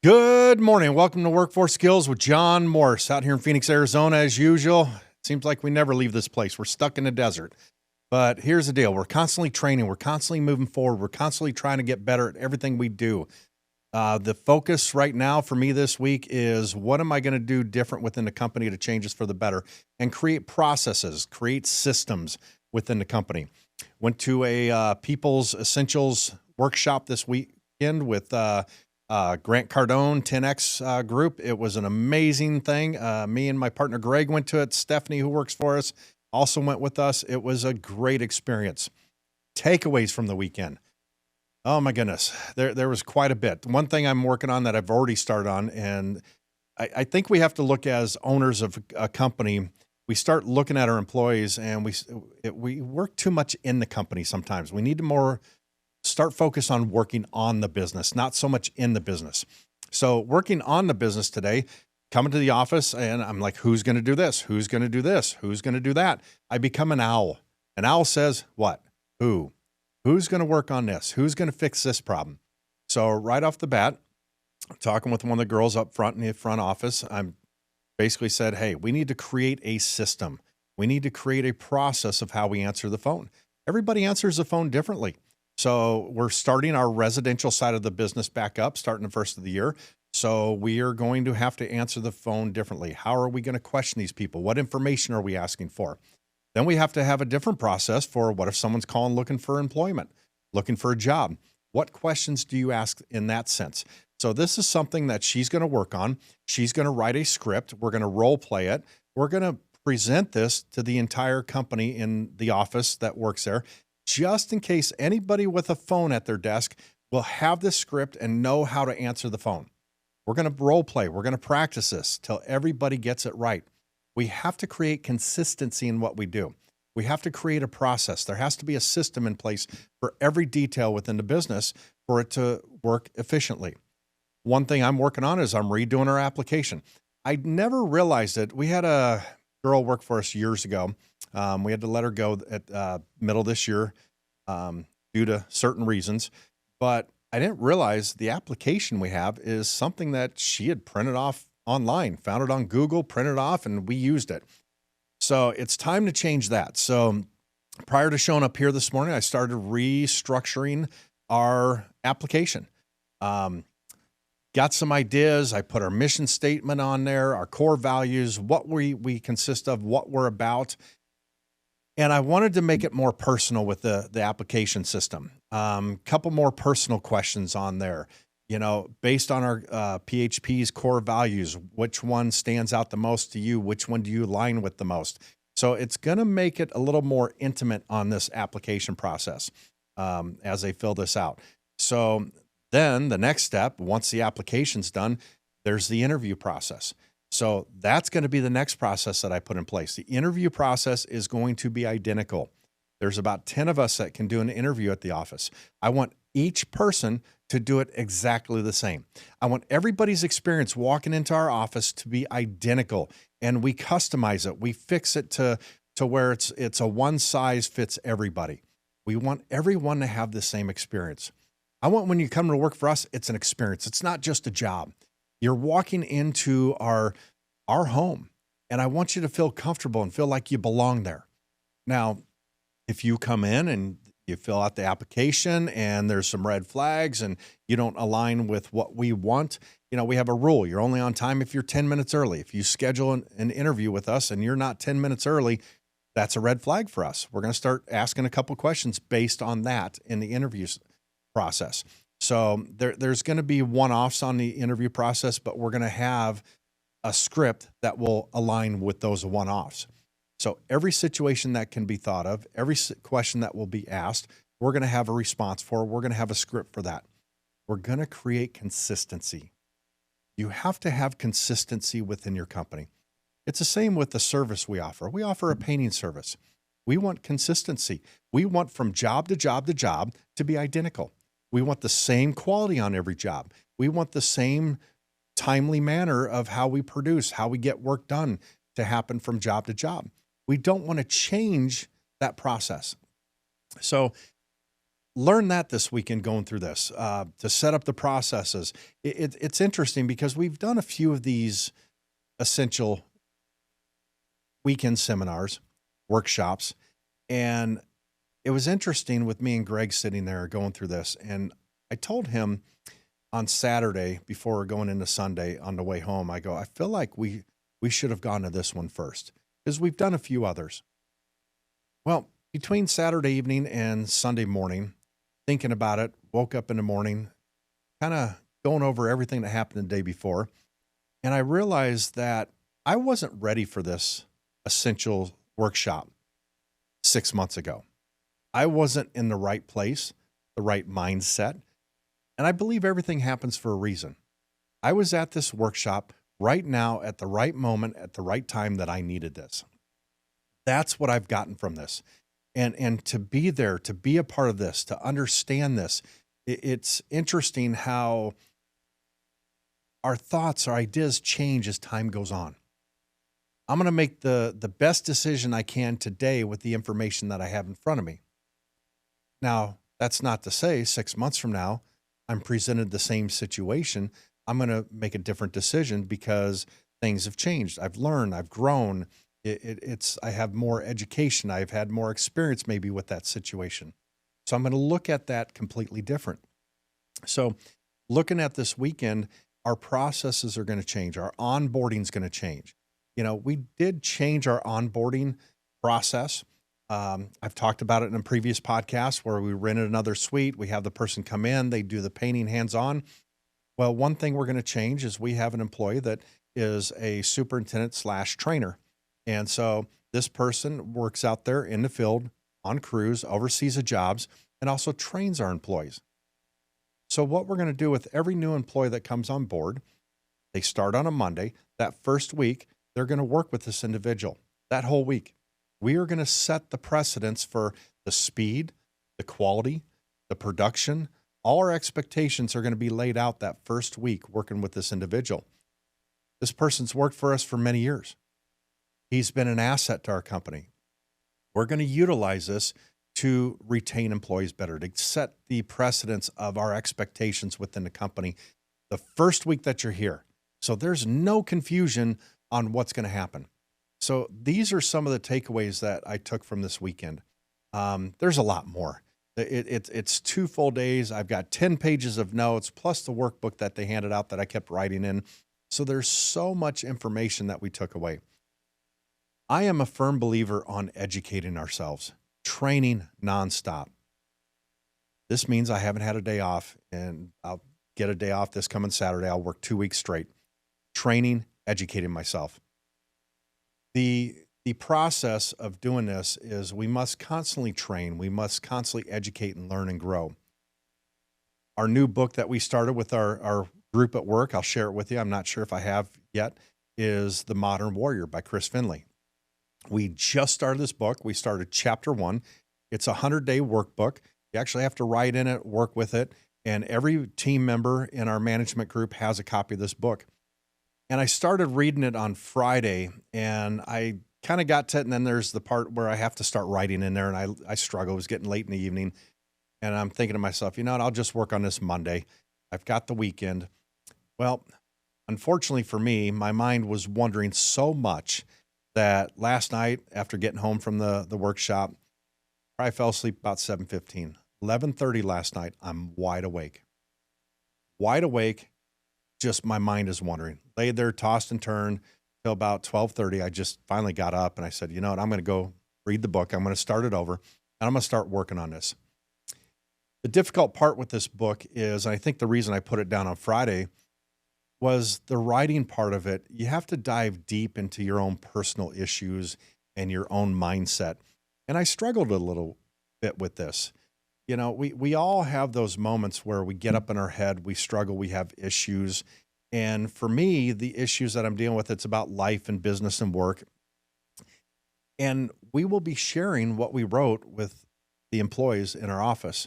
Good morning. Welcome to Workforce Skills with John Morse out here in Phoenix, Arizona, as usual. Seems like we never leave this place. We're stuck in the desert. But here's the deal. We're constantly training. We're constantly moving forward. We're constantly trying to get better at everything we do. The focus right now for me this week is what am I going to do different within the company to change us for the better and create processes, create systems within the company. Went to a People's Essentials workshop this weekend with Grant Cardone, 10X group. It was an amazing thing. Me and my partner Greg went to it. Stephanie, who works for us, also went with us. It was a great experience. Takeaways from the weekend. Oh my goodness, there was quite a bit. One thing I'm working on that I've already started on, and I think we have to look as owners of a company. We start looking at our employees, and we work too much in the company sometimes. We need to more start focus on working on the business, not so much in the business. So working on the business today, coming to the office and I'm like, who's going to do this? Who's going to do this? Who's going to do that? I become an owl. An owl says what? Who? Who's going to work on this? Who's going to fix this problem? So right off the bat, talking with one of the girls up front in the front office, I'm basically said, hey, we need to create a system. We need to create a process of how we answer the phone. Everybody answers the phone differently. So we're starting our residential side of the business back up, starting the first of the year. So we are going to have to answer the phone differently. How are we going to question these people? What information are we asking for? Then we have to have a different process for what if someone's calling looking for employment, looking for a job? What questions do you ask in that sense? So this is something that she's going to work on. She's going to write a script. We're going to role play it. We're going to present this to the entire company in the office that works there, just in case anybody with a phone at their desk will have this script and know how to answer the phone. We're going to role play. We're going to practice this till everybody gets it right. We have to create consistency in what we do. We have to create a process. There has to be a system in place for every detail within the business for it to work efficiently. One thing I'm working on is I'm redoing our application. I never realized it. We had a girl work for us years ago. We had to let her go at middle of this year due to certain reasons, but I didn't realize the application we have is something that she had printed off online, found it on Google, printed off, and we used it. So it's time to change that. So prior to showing up here this morning, I started restructuring our application. Got some ideas. I put our mission statement on there, our core values, what we consist of, what we're about. And I wanted to make it more personal with the application system. Couple more personal questions on there. You know, based on our PHP's core values, which one stands out the most to you? Which one do you align with the most? So it's going to make it a little more intimate on this application process as they fill this out. So then the next step, once the application's done, there's the interview process. So that's going to be the next process that I put in place. The interview process is going to be identical. There's about 10 of us that can do an interview at the office. I want each person to do it exactly the same. I want everybody's experience walking into our office to be identical, and we customize it. We fix it to where it's a one size fits everybody. We want everyone to have the same experience. I want when you come to work for us, it's an experience. It's not just a job. You're walking into our home, and I want you to feel comfortable and feel like you belong there. Now, if you come in and you fill out the application and there's some red flags and you don't align with what we want, you know, we have a rule. You're only on time if you're 10 minutes early. If you schedule an interview with us and you're not 10 minutes early, that's a red flag for us. We're going to start asking a couple questions based on that in the interview process. So there's going to be one-offs on the interview process, but we're going to have a script that will align with those one-offs. So every situation that can be thought of, every question that will be asked, we're going to have a response for. We're going to have a script for that. We're going to create consistency. You have to have consistency within your company. It's the same with the service we offer. We offer a painting service. We want consistency. We want from job to job to job to be identical. We want the same quality on every job. We want the same timely manner of how we produce, how we get work done to happen from job to job. We don't want to change that process. So learn that this weekend going through this to set up the processes. It's interesting because we've done a few of these essential weekend seminars, workshops, and it was interesting with me and Greg sitting there going through this. And I told him on Saturday before going into Sunday on the way home, I go, I feel like we should have gone to this one first because we've done a few others. Well, between Saturday evening and Sunday morning, thinking about it, woke up in the morning, kind of going over everything that happened the day before. And I realized that I wasn't ready for this essential workshop 6 months ago. I wasn't in the right place, the right mindset. And I believe everything happens for a reason. I was at this workshop right now at the right moment, at the right time that I needed this. That's what I've gotten from this. And to be there, to be a part of this, to understand this, it's interesting how our thoughts, our ideas change as time goes on. I'm going to make the best decision I can today with the information that I have in front of me. Now, that's not to say 6 months from now, I'm presented the same situation. I'm going to make a different decision because things have changed. I've learned, I've grown. I have more education. I've had more experience maybe with that situation. So I'm going to look at that completely different. So looking at this weekend, our processes are going to change. Our onboarding is going to change. We did change our onboarding process. I've talked about it in a previous podcast where we rented another suite. We have the person come in, they do the painting hands-on. Well, one thing we're going to change is we have an employee that is a superintendent/trainer. And so this person works out there in the field on crews, oversees the jobs, and also trains our employees. So what we're going to do with every new employee that comes on board, they start on a Monday. That first week, they're going to work with this individual that whole week. We are going to set the precedence for the speed, the quality, the production. All our expectations are going to be laid out that first week working with this individual. This person's worked for us for many years. He's been an asset to our company. We're going to utilize this to retain employees better, to set the precedence of our expectations within the company the first week that you're here. So there's no confusion on what's going to happen. So these are some of the takeaways that I took from this weekend. There's a lot more. It's 2 full days. I've got 10 pages of notes, plus the workbook that they handed out that I kept writing in. So there's so much information that we took away. I am a firm believer on educating ourselves, training nonstop. This means I haven't had a day off, and I'll get a day off this coming Saturday. I'll work 2 weeks straight. Training, educating myself. The process of doing this is we must constantly train. We must constantly educate and learn and grow. Our new book that we started with our group at work, I'll share it with you. I'm not sure if I have yet, is The Modern Warrior by Chris Finley. We just started this book. We started chapter 1. It's a 100-day workbook. You actually have to write in it, work with it, and every team member in our management group has a copy of this book. And I started reading it on Friday, and I kind of got to it, and then there's the part where I have to start writing in there, and I struggle. It was getting late in the evening, and I'm thinking to myself, you know what, I'll just work on this Monday. I've got the weekend. Well, unfortunately for me, my mind was wandering so much that last night, after getting home from the workshop, I fell asleep about 7:15. 11:30 last night, I'm wide awake. Wide awake, just my mind is wandering. Laid there, tossed and turned till about 12:30. I just finally got up and I said, you know what, I'm going to go read the book. I'm going to start it over, and I'm going to start working on this. The difficult part with this book is, I think the reason I put it down on Friday was the writing part of it. You have to dive deep into your own personal issues and your own mindset. And I struggled a little bit with this. You know, we all have those moments where we get up in our head, we struggle, we have issues. And for me, the issues that I'm dealing with, it's about life and business and work. And we will be sharing what we wrote with the employees in our office.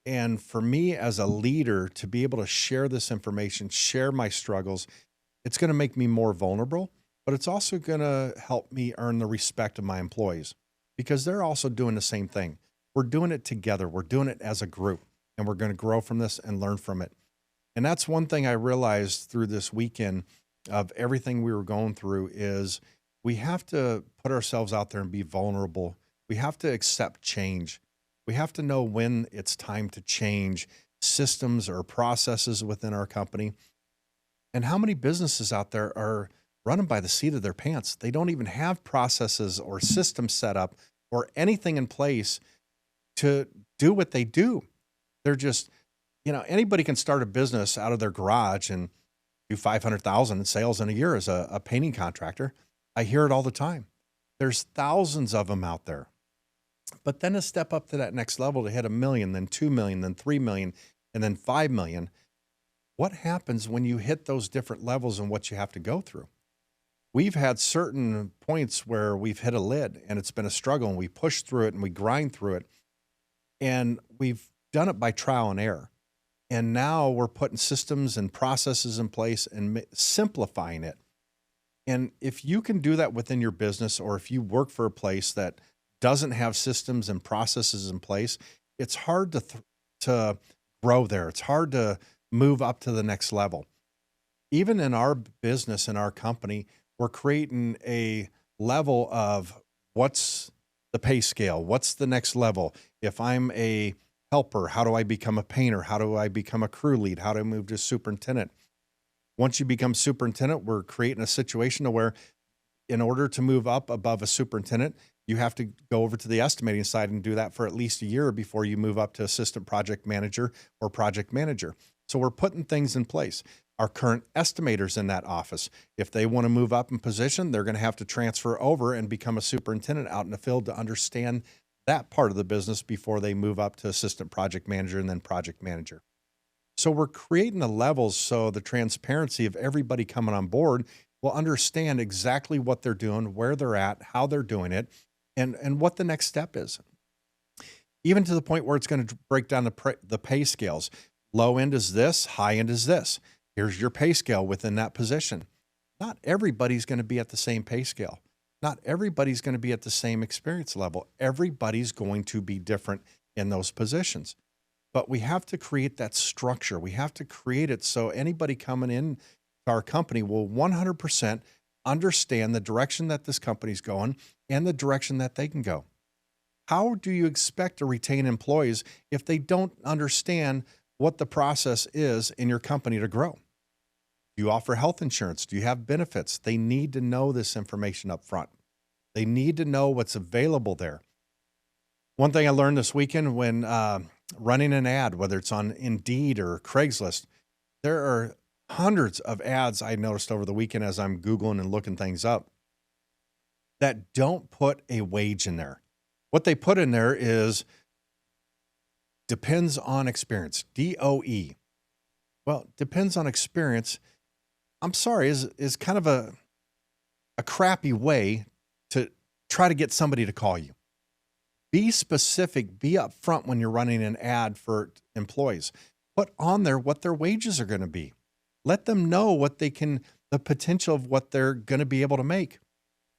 And for me as a leader to be able to share this information, share my struggles, it's going to make me more vulnerable, but it's also going to help me earn the respect of my employees because they're also doing the same thing. We're doing it together. We're doing it as a group, and we're going to grow from this and learn from it. And that's one thing I realized through this weekend of everything we were going through is we have to put ourselves out there and be vulnerable. We have to accept change. We have to know when it's time to change systems or processes within our company. And how many businesses out there are running by the seat of their pants? They don't even have processes or systems set up or anything in place to do what they do. They're just, anybody can start a business out of their garage and do 500,000 in sales in a year as a painting contractor. I hear it all the time. There's thousands of them out there. But then to step up to that next level to hit 1 million, then 2 million, then 3 million, and then 5 million. What happens when you hit those different levels and what you have to go through? We've had certain points where we've hit a lid and it's been a struggle, and we push through it and we grind through it. And we've done it by trial and error. And now we're putting systems and processes in place and simplifying it. And if you can do that within your business, or if you work for a place that doesn't have systems and processes in place, it's hard to grow there. It's hard to move up to the next level. Even in our business, in our company, we're creating a level of what's the pay scale? What's the next level? If I'm a helper, how do I become a painter? How do I become a crew lead? How do I move to superintendent? Once you become superintendent, we're creating a situation where in order to move up above a superintendent, you have to go over to the estimating side and do that for at least a year before you move up to assistant project manager or project manager. So we're putting things in place. Our current estimators in that office, if they want to move up in position, they're going to have to transfer over and become a superintendent out in the field to understand that part of the business before they move up to assistant project manager and then project manager. So we're creating the levels so the transparency of everybody coming on board will understand exactly what they're doing, where they're at, how they're doing it, and what the next step is. Even to the point where it's going to break down the pay scales. Low end is this, high end is this. Here's your pay scale within that position. Not everybody's going to be at the same pay scale. Not everybody's going to be at the same experience level. Everybody's going to be different in those positions. But we have to create that structure. We have to create it so anybody coming in to our company will 100% understand the direction that this company's going and the direction that they can go. How do you expect to retain employees if they don't understand what the process is in your company to grow? Do you offer health insurance? Do you have benefits? They need to know this information up front. They need to know what's available there. One thing I learned this weekend when running an ad, whether it's on Indeed or Craigslist, there are hundreds of ads I noticed over the weekend as I'm Googling and looking things up that don't put a wage in there. What they put in there is depends on experience, DOE. Well, depends on experience. I'm sorry, is kind of a crappy way to try to get somebody to call you. Be specific, be upfront when you're running an ad for employees. Put on there what their wages are going to be. Let them know what the potential of what they're going to be able to make.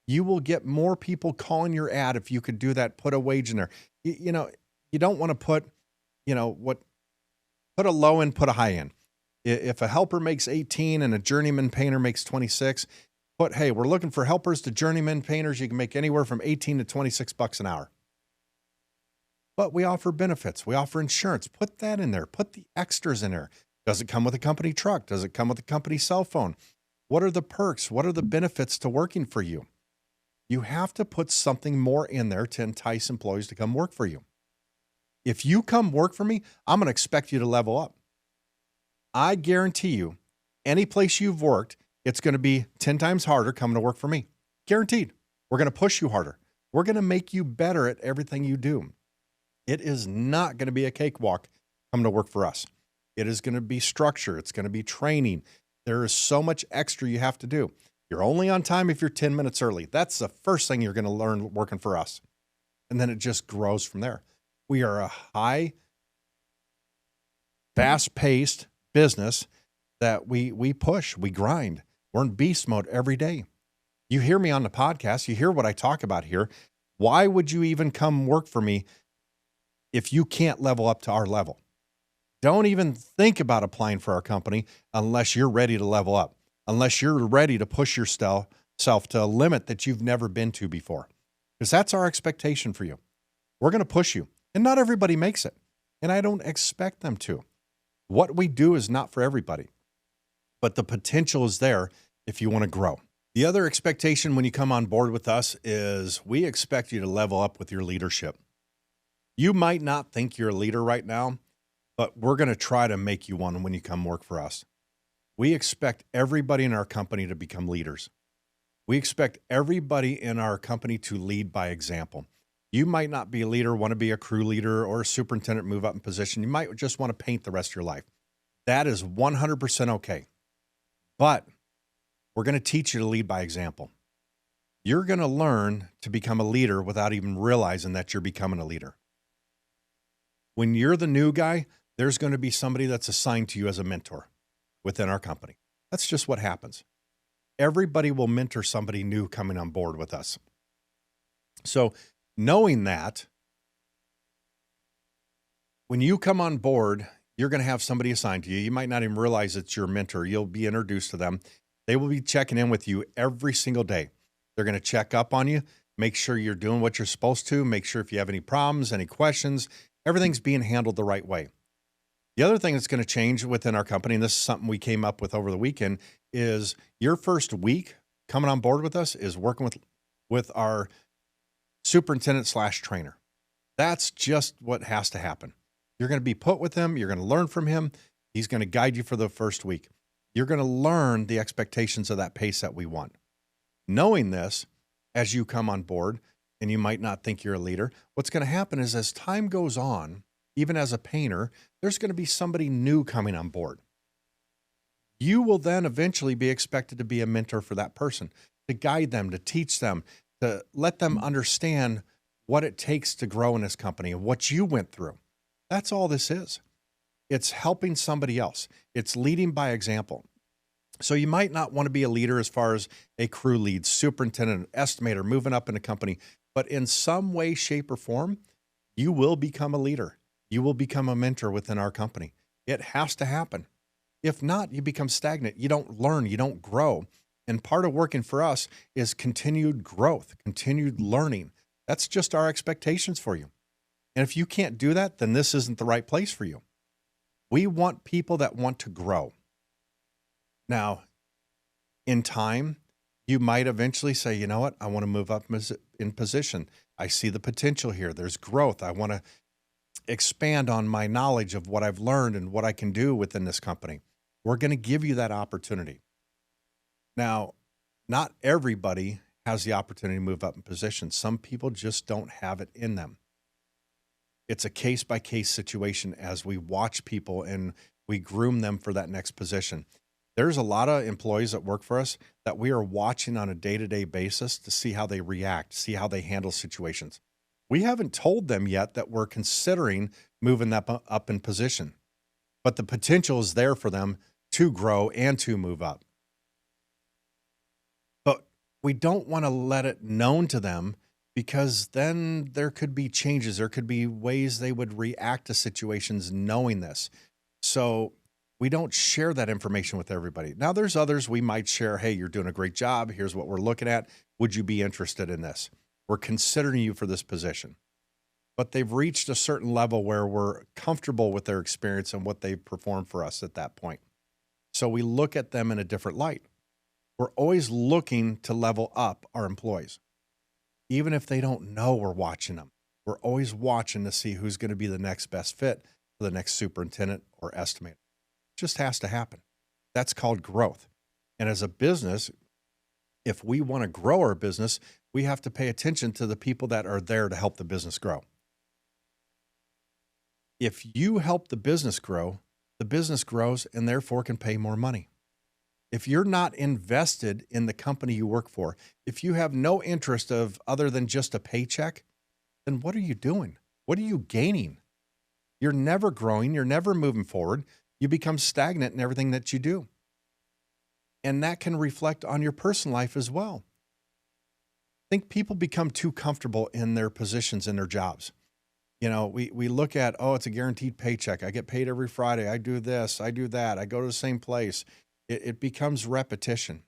You will get more people calling your ad if you could do that, put a wage in there. You don't want to put, put a low end, put a high end. If a helper makes 18 and a journeyman painter makes 26, hey, we're looking for helpers to journeyman painters. You can make anywhere from 18 to 26 bucks an hour. But we offer benefits. We offer insurance. Put that in there. Put the extras in there. Does it come with a company truck? Does it come with a company cell phone? What are the perks? What are the benefits to working for you? You have to put something more in there to entice employees to come work for you. If you come work for me, I'm going to expect you to level up. I guarantee you, any place you've worked, it's going to be 10 times harder coming to work for me. Guaranteed. We're going to push you harder. We're going to make you better at everything you do. It is not going to be a cakewalk coming to work for us. It is going to be structure. It's going to be training. There is so much extra you have to do. You're only on time if you're 10 minutes early. That's the first thing you're going to learn working for us. And then it just grows from there. We are a high, fast-paced business that we push, we grind. We're in beast mode every day. You hear me on the podcast. You hear what I talk about here. Why would you even come work for me if you can't level up to our level. Don't even think about applying for our company unless you're ready to level up, unless you're ready to push yourself to a limit that you've never been to before. Because that's our expectation for you. We're going to push you. And not everybody makes it. And I don't expect them to. What we do is not for everybody. But the potential is there if you want to grow. The other expectation when you come on board with us is we expect you to level up with your leadership. You might not think you're a leader right now, but we're going to try to make you one when you come work for us. We expect everybody in our company to become leaders. We expect everybody in our company to lead by example. You might not be a leader, want to be a crew leader or a superintendent, move up in position. You might just want to paint the rest of your life. That is 100% okay. But we're going to teach you to lead by example. You're going to learn to become a leader without even realizing that you're becoming a leader. When you're the new guy, there's going to be somebody that's assigned to you as a mentor within our company. That's just what happens. Everybody will mentor somebody new coming on board with us. So knowing that, when you come on board, you're going to have somebody assigned to you. You might not even realize it's your mentor. You'll be introduced to them. They will be checking in with you every single day. They're going to check up on you, make sure you're doing what you're supposed to, make sure if you have any problems, any questions, everything's being handled the right way. The other thing that's going to change within our company, and this is something we came up with over the weekend, is your first week coming on board with us is working with our superintendent/trainer. That's just what has to happen. You're going to be put with him. You're going to learn from him. He's going to guide you for the first week. You're going to learn the expectations of that pace that we want. Knowing this, as you come on board, and you might not think you're a leader, what's going to happen is as time goes on, even as a painter, there's going to be somebody new coming on board. You will then eventually be expected to be a mentor for that person, to guide them, to teach them, to let them understand what it takes to grow in this company and what you went through. That's all this is. It's helping somebody else. It's leading by example. So you might not want to be a leader as far as a crew lead, superintendent, estimator, moving up in a company, but in some way, shape, or form, you will become a leader. You will become a mentor within our company. It has to happen. If not, you become stagnant. You don't learn. You don't grow. And part of working for us is continued growth, continued learning. That's just our expectations for you. And if you can't do that, then this isn't the right place for you. We want people that want to grow. Now, in time, you might eventually say, you know what, I want to move up in position. I see the potential here. There's growth. I want to expand on my knowledge of what I've learned and what I can do within this company. We're going to give you that opportunity. Now, not everybody has the opportunity to move up in position. Some people just don't have it in them. It's a case-by-case situation as we watch people and we groom them for that next position. There's a lot of employees that work for us that we are watching on a day-to-day basis to see how they react, see how they handle situations. We haven't told them yet that we're considering moving them up in position, but the potential is there for them to grow and to move up. But we don't want to let it known to them because then there could be changes. There could be ways they would react to situations knowing this. So we don't share that information with everybody. Now, there's others we might share, hey, you're doing a great job. Here's what we're looking at. Would you be interested in this? We're considering you for this position. But they've reached a certain level where we're comfortable with their experience and what they've performed for us at that point. So we look at them in a different light. We're always looking to level up our employees. Even if they don't know we're watching them, we're always watching to see who's going to be the next best fit for the next superintendent or estimator. Just has to happen. That's called growth. And as a business, if we want to grow our business, we have to pay attention to the people that are there to help the business grow. If you help the business grow, the business grows and therefore can pay more money. If you're not invested in the company you work for, if you have no interest of other than just a paycheck, then what are you doing? What are you gaining? You're never growing. You're never moving forward. You become stagnant in everything that you do. And that can reflect on your personal life as well. I think people become too comfortable in their positions, in their jobs. We look at, oh, it's a guaranteed paycheck. I get paid every Friday. I do this, I do that. I go to the same place. It becomes repetition.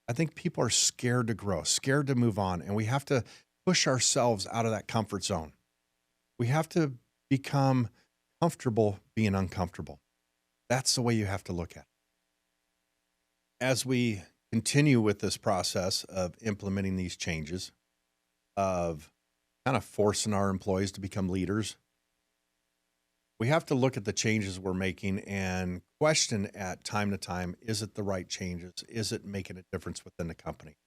I think people are scared to grow, scared to move on, and we have to push ourselves out of that comfort zone. We have to become comfortable being uncomfortable. That's the way you have to look at it. As we continue with this process of implementing these changes, of kind of forcing our employees to become leaders, we have to look at the changes we're making and question at time to time, is it the right changes? Is it making a difference within the company?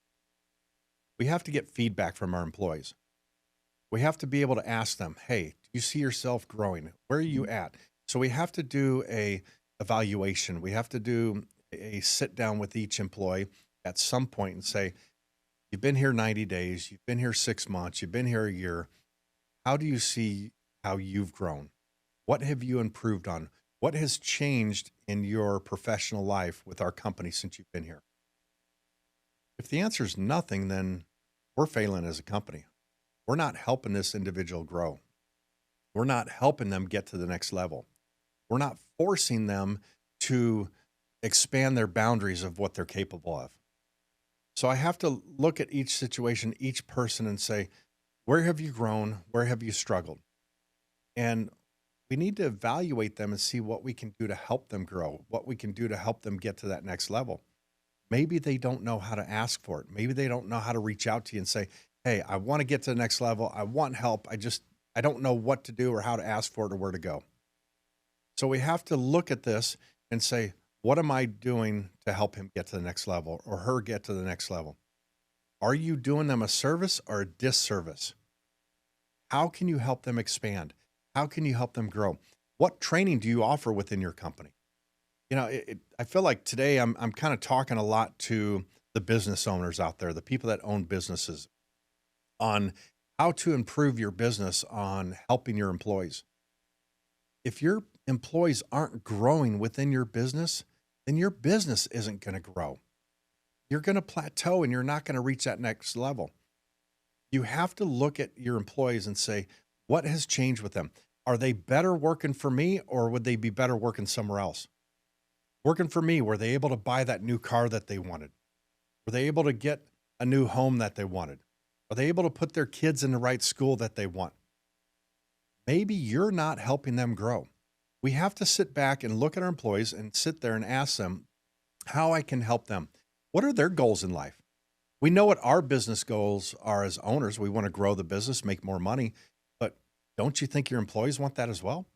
We have to get feedback from our employees. We have to be able to ask them, hey, do you see yourself growing? Where are you at? So we have to do a evaluation. We have to do a sit down with each employee at some point and say, you've been here 90 days, you've been here 6 months, you've been here a year. How do you see how you've grown? What have you improved on? What has changed in your professional life with our company since you've been here? If the answer is nothing, then we're failing as a company. We're not helping this individual grow. We're not helping them get to the next level. We're not forcing them to expand their boundaries of what they're capable of. So I have to look at each situation, each person, and say, where have you grown? Where have you struggled? And we need to evaluate them and see what we can do to help them grow, what we can do to help them get to that next level. Maybe they don't know how to ask for it. Maybe they don't know how to reach out to you and say, hey, I want to get to the next level. I want help. I don't know what to do or how to ask for it or where to go. So we have to look at this and say, what am I doing to help him get to the next level or her get to the next level? Are you doing them a service or a disservice? How can you help them expand? How can you help them grow? What training do you offer within your company? I feel like today I'm kind of talking a lot to the business owners out there, the people that own businesses, on how to improve your business, on helping your employees. If your employees aren't growing within your business, then your business isn't going to grow. You're going to plateau and you're not going to reach that next level. You have to look at your employees and say, what has changed with them? Are they better working for me or would they be better working somewhere else? Working for me, were they able to buy that new car that they wanted? Were they able to get a new home that they wanted? Are they able to put their kids in the right school that they want? Maybe you're not helping them grow. We have to sit back and look at our employees and sit there and ask them how I can help them. What are their goals in life? We know what our business goals are as owners. We want to grow the business, make more money, but don't you think your employees want that as well?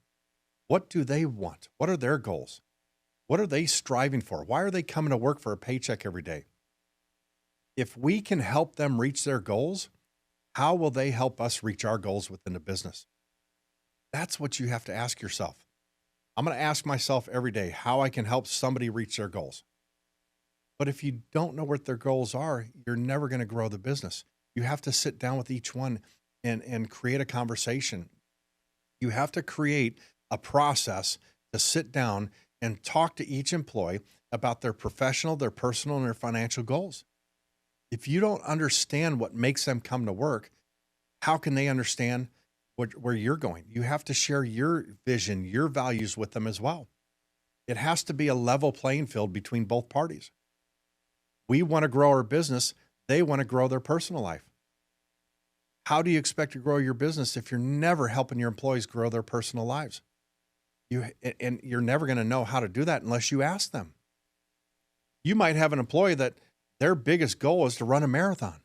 What do they want? What are their goals? What are they striving for? Why are they coming to work for a paycheck every day? If we can help them reach their goals, how will they help us reach our goals within the business? That's what you have to ask yourself. I'm going to ask myself every day how I can help somebody reach their goals. But if you don't know what their goals are, you're never going to grow the business. You have to sit down with each one and create a conversation. You have to create a process to sit down and talk to each employee about their professional, their personal, and their financial goals. If you don't understand what makes them come to work, how can they understand where you're going? You have to share your vision, your values with them as well. It has to be a level playing field between both parties. We want to grow our business. They want to grow their personal life. How do you expect to grow your business if you're never helping your employees grow their personal lives? You're never going to know how to do that unless you ask them. You might have an employee that their biggest goal is to run a marathon.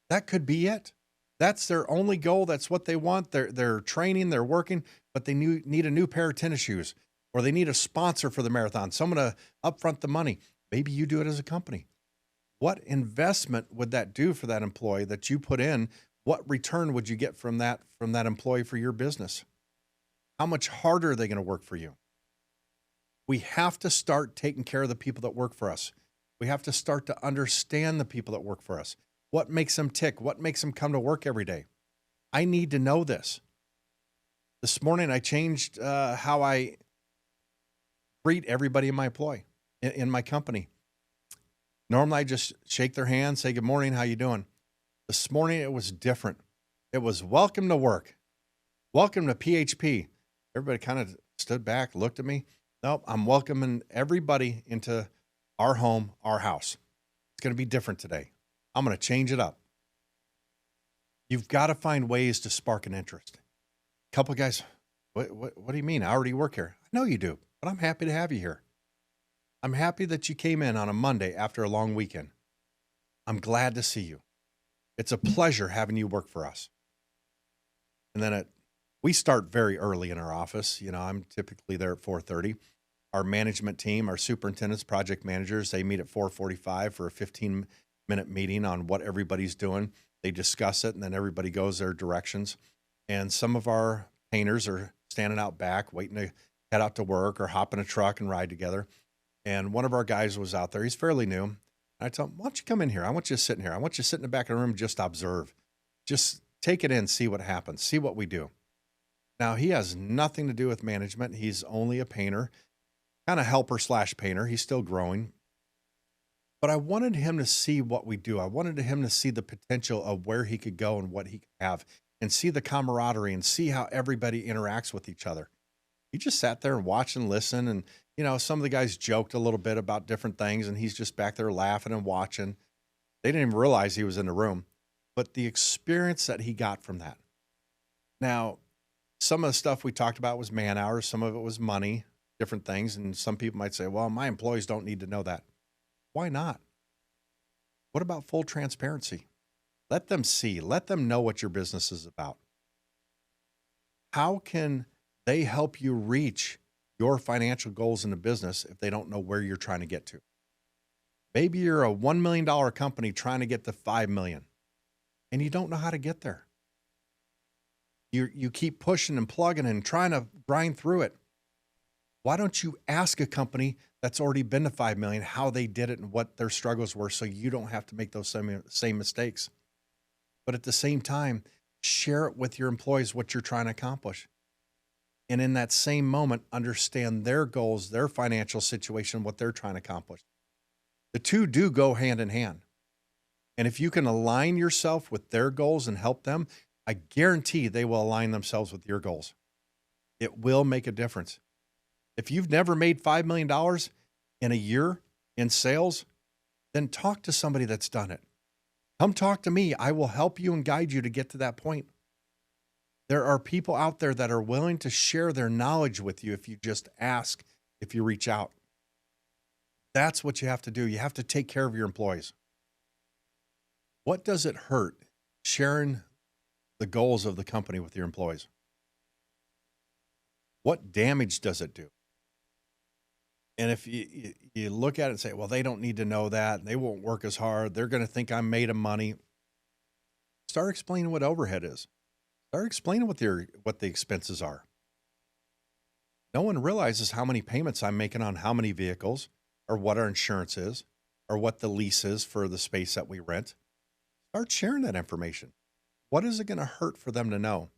That could be it. That's their only goal. That's what they want. They're training, they're working, but they need a new pair of tennis shoes, or they need a sponsor for the marathon, someone to upfront the money. Maybe you do it as a company. What investment would that do for that employee that you put in? What return would you get from that employee for your business? How much harder are they going to work for you? We have to start taking care of the people that work for us. We have to start to understand the people that work for us. What makes them tick? What makes them come to work every day? I need to know this. This morning, I changed how I greet everybody in my company. Normally, I just shake their hand, say good morning, how you doing? This morning, it was different. It was welcome to work. Welcome to PHP. Everybody kind of stood back, looked at me. Nope, I'm welcoming everybody into our home, our house. It's going to be different today. I'm going to change it up. You've got to find ways to spark an interest. A couple of guys, what do you mean? I already work here. I know you do, but I'm happy to have you here. I'm happy that you came in on a Monday after a long weekend. I'm glad to see you. It's a pleasure having you work for us. And then we start very early in our office. You know, I'm typically there at 4:30. Our management team, our superintendents, project managers, they meet at 4:45 for a 15-minute meeting on what everybody's doing. They discuss it, and then everybody goes their directions. And some of our painters are standing out back, waiting to head out to work or hop in a truck and ride together. And one of our guys was out there. He's fairly new. And I told him, why don't you come in here? I want you to sit in here. I want you to sit in the back of the room and just observe. Just take it in, see what happens, see what we do. Now, he has nothing to do with management. He's only a painter, kind of helper / painter. He's still growing. But I wanted him to see what we do. I wanted him to see the potential of where he could go and what he could have, and see the camaraderie and see how everybody interacts with each other. He just sat there and watched and listened. And, you know, some of the guys joked a little bit about different things, and he's just back there laughing and watching. They didn't even realize he was in the room. But the experience that he got from that. Now, some of the stuff we talked about was man hours. Some of it was money, different things. And some people might say, well, my employees don't need to know that. Why not? What about full transparency? Let them see, let them know what your business is about. How can they help you reach your financial goals in the business if they don't know where you're trying to get to? Maybe you're a $1 million company trying to get to $5 million, and you don't know how to get there. You keep pushing and plugging and trying to grind through it. Why don't you ask a company that's already been to 5 million how they did it and what their struggles were, so you don't have to make those same mistakes? But at the same time, share it with your employees what you're trying to accomplish. And in that same moment, understand their goals, their financial situation, what they're trying to accomplish. The two do go hand in hand. And if you can align yourself with their goals and help them, I guarantee they will align themselves with your goals. It will make a difference. If you've never made $5 million in a year in sales, then talk to somebody that's done it. Come talk to me. I will help you and guide you to get to that point. There are people out there that are willing to share their knowledge with you if you just ask, if you reach out. That's what you have to do. You have to take care of your employees. What does it hurt sharing the goals of the company with your employees? What damage does it do? And if you look at it and say, well, they don't need to know that, they won't work as hard, they're going to think I'm made of money. Start explaining what overhead is. Start explaining what the expenses are. No one realizes how many payments I'm making on how many vehicles, or what our insurance is, or what the lease is for the space that we rent. Start sharing that information. What is it going to hurt for them to know?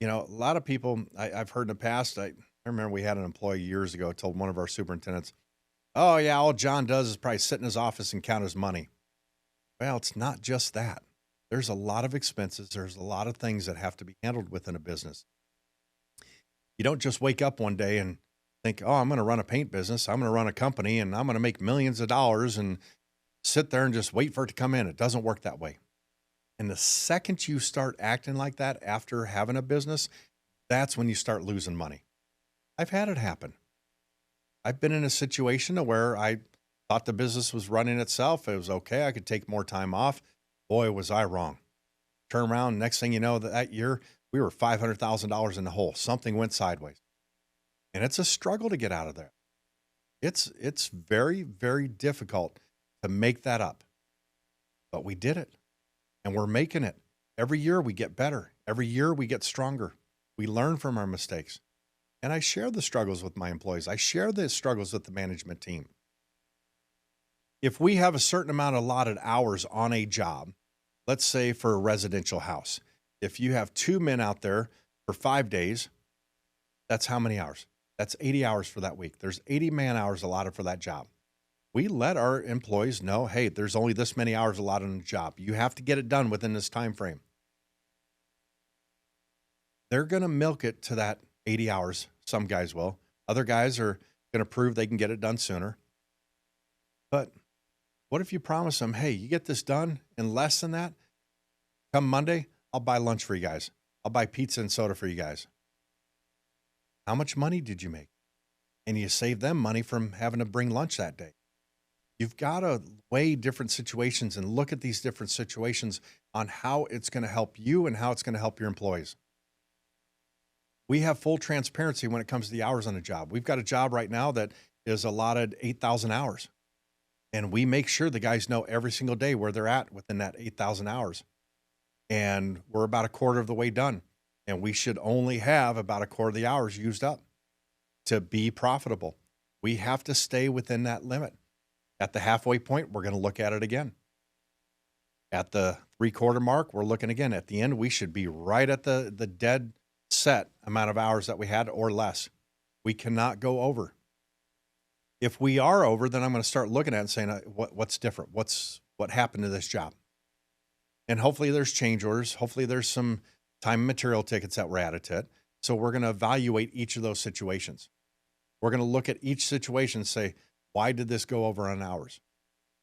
You know, a lot of people I've heard in the past, I remember we had an employee years ago told one of our superintendents, oh yeah, all John does is probably sit in his office and count his money. Well, it's not just that. There's a lot of expenses. There's a lot of things that have to be handled within a business. You don't just wake up one day and think, oh, I'm going to run a paint business. I'm going to run a company and I'm going to make millions of dollars and sit there and just wait for it to come in. It doesn't work that way. And the second you start acting like that after having a business, that's when you start losing money. I've had it happen. I've been in a situation where I thought the business was running itself. It was okay. I could take more time off. Boy, was I wrong. Turn around. Next thing you know, that year, we were $500,000 in the hole. Something went sideways. And it's a struggle to get out of there. It's very, very difficult to make that up. But we did it. And we're making it. Every year we get better. Every year we get stronger. We learn from our mistakes. And I share the struggles with my employees. I share the struggles with the management team. If we have a certain amount of allotted hours on a job, let's say for a residential house, if you have 2 men out there for 5 days, that's how many hours? That's 80 hours for that week. There's 80 man hours allotted for that job. We let our employees know, hey, there's only this many hours allotted on the job. You have to get it done within this time frame. They're going to milk it to that 80 hours. Some guys will. Other guys are going to prove they can get it done sooner. But what if you promise them, hey, you get this done in less than that? Come Monday, I'll buy lunch for you guys. I'll buy pizza and soda for you guys. How much money did you make? And you save them money from having to bring lunch that day. You've got to weigh different situations and look at these different situations on how it's going to help you and how it's going to help your employees. We have full transparency when it comes to the hours on a job. We've got a job right now that is allotted 8,000 hours. And we make sure the guys know every single day where they're at within that 8,000 hours. And we're about a quarter of the way done. And we should only have about a quarter of the hours used up to be profitable. We have to stay within that limit. At the halfway point, we're going to look at it again. At the 3/4 mark, we're looking again. At the end, we should be right at the dead set amount of hours that we had or less. We cannot go over. If we are over, then I'm going to start looking at it and saying, what's different? What happened to this job? And hopefully there's change orders. Hopefully there's some time and material tickets that were added to it. So we're going to evaluate each of those situations. We're going to look at each situation and say, why did this go over on hours?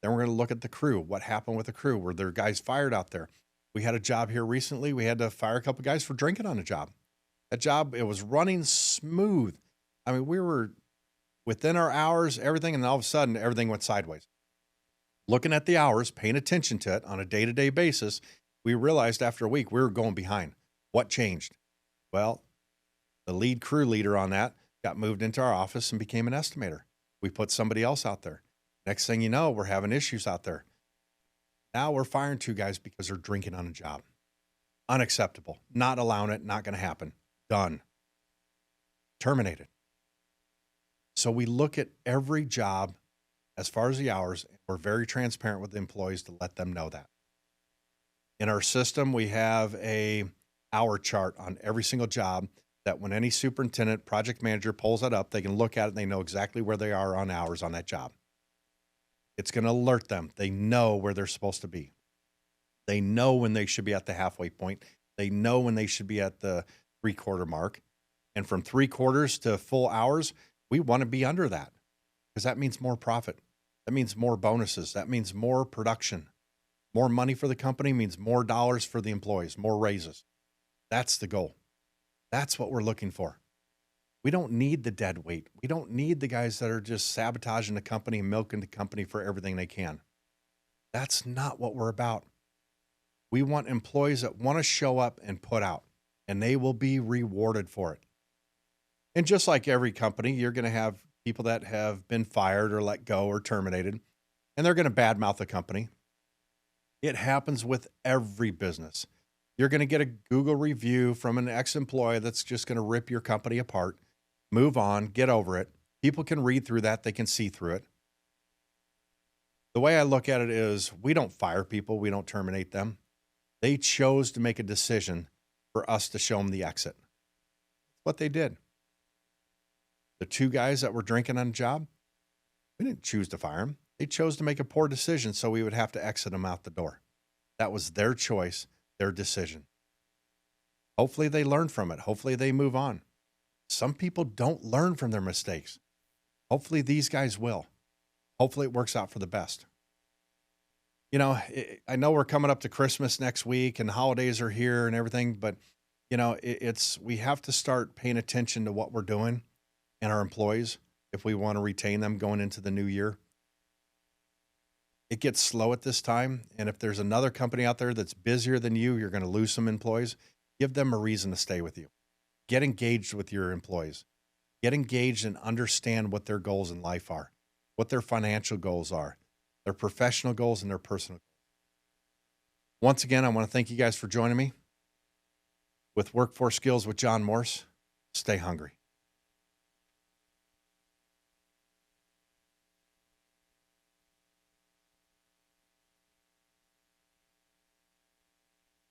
Then we're going to look at the crew. What happened with the crew? Were there guys fired out there? We had a job here recently. We had to fire a couple guys for drinking on a job. That job, it was running smooth. I mean, we were within our hours, everything, and all of a sudden, everything went sideways. Looking at the hours, paying attention to it on a day-to-day basis, we realized after a week we were going behind. What changed? Well, the lead crew leader on that got moved into our office and became an estimator. We put somebody else out there. Next thing you know, we're having issues out there. Now we're firing 2 guys because they're drinking on a job. Unacceptable. Not allowing it. Not going to happen. Done. Terminated. So we look at every job as far as the hours, and we're very transparent with the employees to let them know that. In our system, we have a hour chart on every single job that when any superintendent, project manager pulls that up, they can look at it and they know exactly where they are on hours on that job. It's going to alert them. They know where they're supposed to be. They know when they should be at the halfway point. They know when they should be at the 3/4 mark. And from 3/4 to full hours, we want to be under that because that means more profit. That means more bonuses. That means more production. More money for the company means more dollars for the employees, more raises. That's the goal. That's what we're looking for. We don't need the dead weight. We don't need the guys that are just sabotaging the company and milking the company for everything they can. That's not what we're about. We want employees that want to show up and put out, and they will be rewarded for it. And just like every company, you're going to have people that have been fired or let go or terminated, and they're going to badmouth the company. It happens with every business. You're going to get a Google review from an ex-employee that's just going to rip your company apart. Move on, get over it. People can read through that. They can see through it. The way I look at it is we don't fire people. We don't terminate them. They chose to make a decision for us to show them the exit. That's what they did. The 2 guys that were drinking on a job, we didn't choose to fire them. They chose to make a poor decision so we would have to exit them out the door. That was their choice, their decision. Hopefully they learn from it. Hopefully they move on. Some people don't learn from their mistakes. Hopefully these guys will. Hopefully it works out for the best. You know, I know we're coming up to Christmas next week and holidays are here and everything, but you know, we have to start paying attention to what we're doing and our employees if we want to retain them going into the new year. It gets slow at this time. And if there's another company out there that's busier than you, you're going to lose some employees. Give them a reason to stay with you. Get engaged with your employees. Get engaged and understand what their goals in life are, what their financial goals are, their professional goals, and their personal goals. Once again, I want to thank you guys for joining me with Workforce Skills with John Morse. Stay hungry.